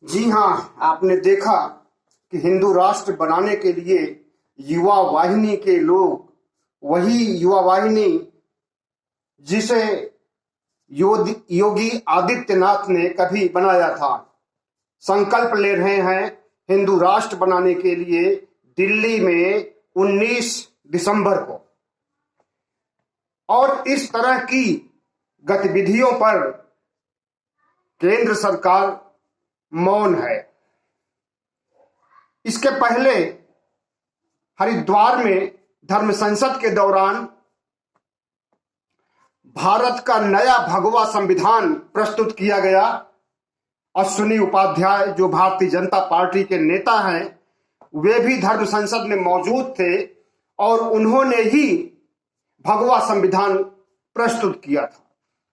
जी हाँ, आपने देखा कि हिंदू राष्ट्र बनाने के लिए युवा वाहिनी के लोग, वही युवा वाहिनी जिसे योगी आदित्यनाथ ने कभी बनाया था, संकल्प ले रहे हैं हिंदू राष्ट्र बनाने के लिए दिल्ली में 19 दिसंबर को। और इस तरह की गतिविधियों पर केंद्र सरकार मौन है। इसके पहले हरिद्वार में धर्म संसद के दौरान भारत का नया भगवा संविधान प्रस्तुत किया गया। अश्विनी उपाध्याय जो भारतीय जनता पार्टी के नेता हैं, वे भी धर्म संसद में मौजूद थे और उन्होंने ही भगवा संविधान प्रस्तुत किया था।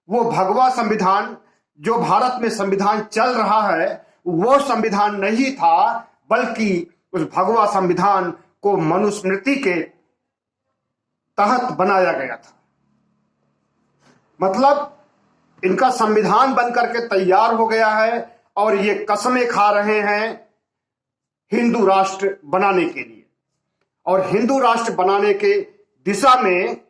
वो भगवा संविधान जो भारत में संविधान चल रहा है, वो संविधान नहीं था, बल्कि उस भगवा संविधान को मनुस्मृति के तहत बनाया गया था। मतलब इनका संविधान बनकर के तैयार हो गया है और ये कसमें खा रहे हैं हिंदू राष्ट्र बनाने के लिए। और हिंदू राष्ट्र बनाने के दिशा में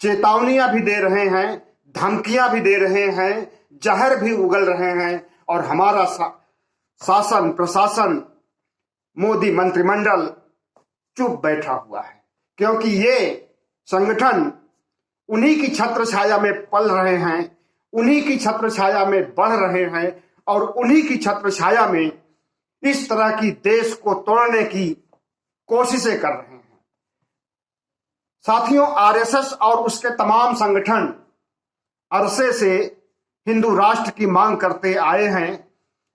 चेतावनियां भी दे रहे हैं, धमकियां भी दे रहे हैं, जहर भी उगल रहे हैं। और हमारा शासन प्रशासन, मोदी मंत्रिमंडल चुप बैठा हुआ है, क्योंकि ये संगठन उन्हीं की छत्र छाया में पल रहे हैं, उन्हीं की छत्र छाया में बढ़ रहे हैं और उन्हीं की छत्र छाया में इस तरह की देश को तोड़ने की कोशिशें कर रहे हैं। साथियों, आरएसएस और उसके तमाम संगठन अरसे से हिंदू राष्ट्र की मांग करते आए हैं,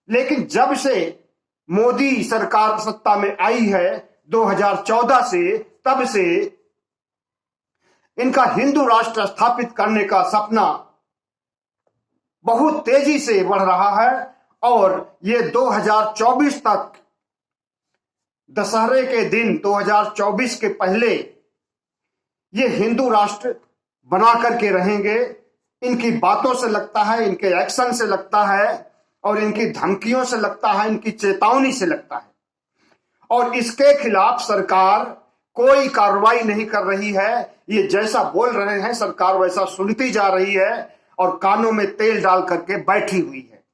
लेकिन जब से मोदी सरकार सत्ता में आई है 2014 से, तब से इनका हिंदू राष्ट्र स्थापित करने का सपना बहुत तेजी से बढ़ रहा है। और ये 2024 तक, दशहरे के दिन 2024 के पहले ये हिंदू राष्ट्र बना करके रहेंगे। इनकी बातों से लगता है, इनके एक्शन से लगता है और इनकी धमकियों से लगता है, इनकी चेतावनी से लगता है। और इसके खिलाफ सरकार कोई कार्रवाई नहीं कर रही है। ये जैसा बोल रहे हैं सरकार वैसा सुनती जा रही है और कानों में तेल डाल करके बैठी हुई है।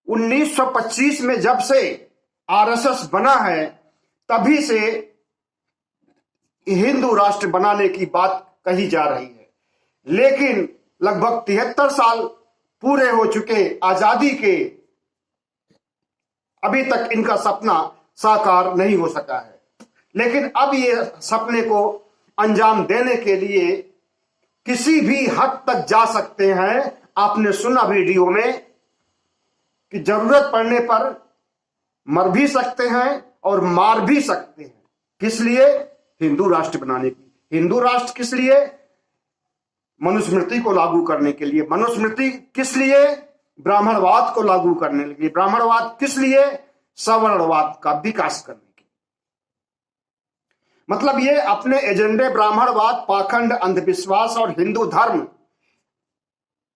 1925 में जब से आरएसएस बना है, तभी से हिंदू राष्ट्र बनाने की बात कही जा रही है। लेकिन लगभग 73 साल पूरे हो चुके आजादी के, अभी तक इनका सपना साकार नहीं हो सका है। लेकिन अब ये सपने को अंजाम देने के लिए किसी भी हद तक जा सकते हैं। आपने सुना वीडियो में कि जरूरत पड़ने पर मर भी सकते हैं और मार भी सकते हैं। किस लिए? हिंदू राष्ट्र बनाने की। हिंदू राष्ट्र किस लिए? मनुस्मृति को लागू करने के लिए। मनुस्मृति किस लिए? ब्राह्मणवाद को लागू करने के लिए। ब्राह्मणवाद किस लिए? सवर्णवाद का विकास करने के लिए। मतलब ये अपने एजेंडे ब्राह्मणवाद, पाखंड, अंधविश्वास और हिंदू धर्म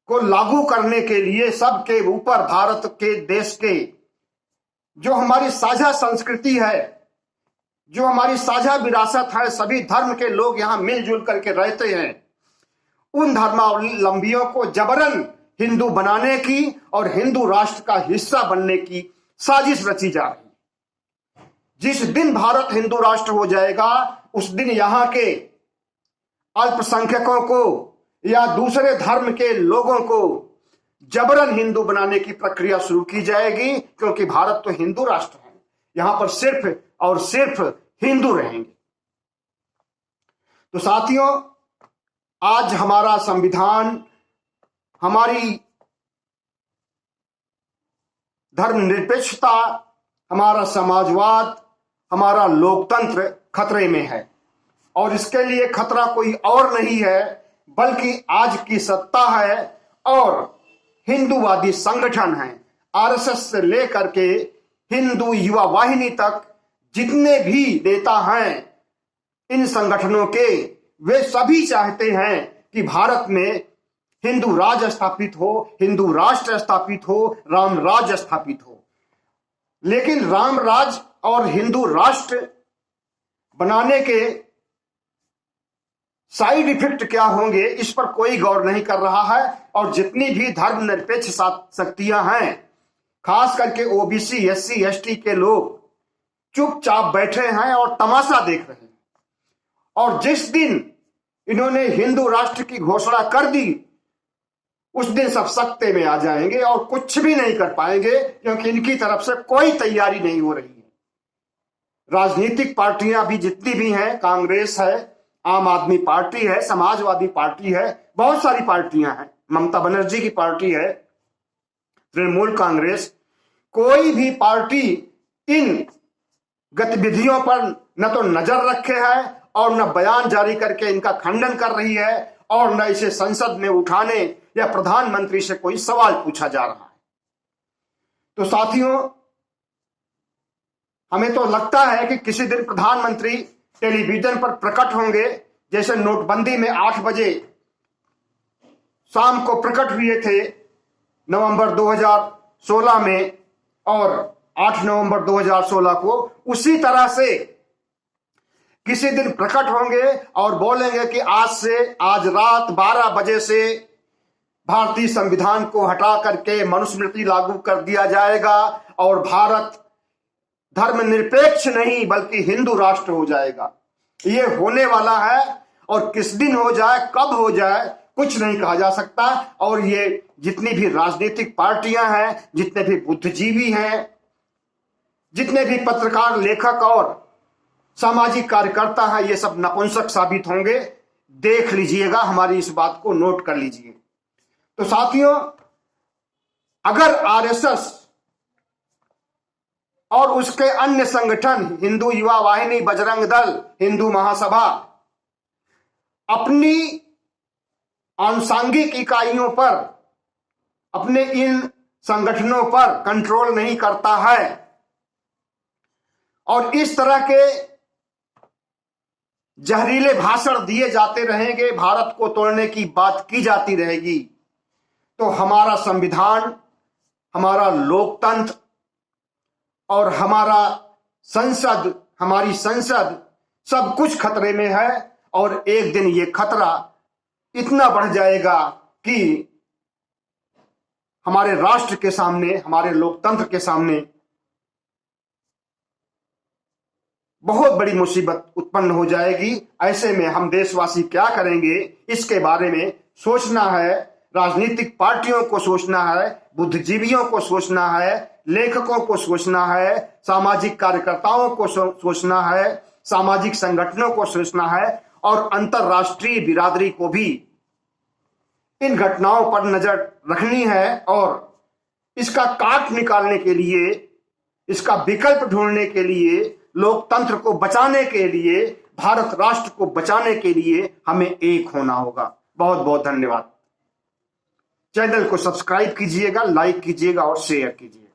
को लागू करने के लिए सबके ऊपर भारत के देश के जो हमारी साझा संस्कृति है, जो हमारी साझा विरासत है, सभी धर्म के लोग यहां मिलजुल करके रहते हैं, उन धर्मावलंबियों को जबरन हिंदू बनाने की और हिंदू राष्ट्र का हिस्सा बनने की साजिश रची जा रही है। जिस दिन भारत हिंदू राष्ट्र हो जाएगा, उस दिन यहां के अल्पसंख्यकों को या दूसरे धर्म के लोगों को जबरन हिंदू बनाने की प्रक्रिया शुरू की जाएगी, क्योंकि भारत तो हिंदू राष्ट्र है। यहां पर सिर्फ और सिर्फ हिंदू रहेंगे। तो साथियों, आज हमारा संविधान, हमारी धर्मनिरपेक्षता, हमारा समाजवाद, हमारा लोकतंत्र खतरे में है। और इसके लिए खतरा कोई और नहीं है बल्कि आज की सत्ता है और हिंदूवादी संगठन हैं। आरएसएस से लेकर के हिंदू युवा वाहिनी तक जितने भी नेता हैं इन संगठनों के, वे सभी चाहते हैं कि भारत में हिंदू राज स्थापित हो, हिंदू राष्ट्र स्थापित हो, राम राज स्थापित हो। लेकिन राम राज और हिंदू राष्ट्र बनाने के साइड इफेक्ट क्या होंगे, इस पर कोई गौर नहीं कर रहा है। और जितनी भी धर्मनिरपेक्ष शक्तियां हैं, खास करके ओबीसी, एससी, एसटी के लोग चुपचाप बैठे हैं और तमाशा देख रहे हैं। और जिस दिन इन्होंने हिंदू राष्ट्र की घोषणा कर दी, उस दिन सब सत्ते में आ जाएंगे और कुछ भी नहीं कर पाएंगे, क्योंकि इनकी तरफ से कोई तैयारी नहीं हो रही है। राजनीतिक पार्टियां भी जितनी भी हैं, कांग्रेस है, आम आदमी पार्टी है, समाजवादी पार्टी है, बहुत सारी पार्टियां हैं, ममता बनर्जी की पार्टी है, तृणमूल कांग्रेस, कोई भी पार्टी इन गतिविधियों पर न तो नजर रखे है और न बयान जारी करके इनका खंडन कर रही है, और न इसे संसद में उठाने या प्रधानमंत्री से कोई सवाल पूछा जा रहा है। तो साथियों, हमें तो लगता है कि किसी दिन प्रधानमंत्री टेलीविजन पर प्रकट होंगे, जैसे नोटबंदी में 8 बजे शाम को प्रकट हुए थे नवंबर 2016 में, और 8 नवंबर 2016 को उसी तरह से किसी दिन प्रकट होंगे और बोलेंगे कि आज रात 12 बजे से भारतीय संविधान को हटा करके मनुस्मृति लागू कर दिया जाएगा और भारत धर्मनिरपेक्ष नहीं बल्कि हिंदू राष्ट्र हो जाएगा। ये होने वाला है, और किस दिन हो जाए, कब हो जाए, कुछ नहीं कहा जा सकता। और ये जितनी भी राजनीतिक पार्टियां हैं, जितने भी बुद्धिजीवी हैं, जितने भी पत्रकार, लेखक और सामाजिक कार्यकर्ता हैं, ये सब नपुंसक साबित होंगे। देख लीजिएगा, हमारी इस बात को नोट कर लीजिए। तो साथियों, अगर आरएसएस और उसके अन्य संगठन, हिंदू युवा वाहिनी, बजरंग दल, हिंदू महासभा, अपनी आनुषंगिक इकाइयों पर, अपने इन संगठनों पर कंट्रोल नहीं करता है और इस तरह के जहरीले भाषण दिए जाते रहेंगे, भारत को तोड़ने की बात की जाती रहेगी, तो हमारा संविधान, हमारा लोकतंत्र और हमारा संसद, हमारी संसद, सब कुछ खतरे में है। और एक दिन ये खतरा इतना बढ़ जाएगा कि हमारे राष्ट्र के सामने, हमारे लोकतंत्र के सामने बहुत बड़ी मुसीबत उत्पन्न हो जाएगी। ऐसे में हम देशवासी क्या करेंगे, इसके बारे में सोचना है। राजनीतिक पार्टियों को सोचना है, बुद्धिजीवियों को सोचना है, लेखकों को सोचना है, सामाजिक कार्यकर्ताओं को सोचना है, सामाजिक संगठनों को सोचना है, और अंतरराष्ट्रीय बिरादरी को भी इन घटनाओं पर नजर रखनी है। और इसका काट निकालने के लिए, इसका विकल्प ढूंढने के लिए, लोकतंत्र को बचाने के लिए, भारत राष्ट्र को बचाने के लिए हमें एक होना होगा। बहुत बहुत धन्यवाद। चैनल को सब्सक्राइब कीजिएगा, लाइक कीजिएगा और शेयर कीजिएगा।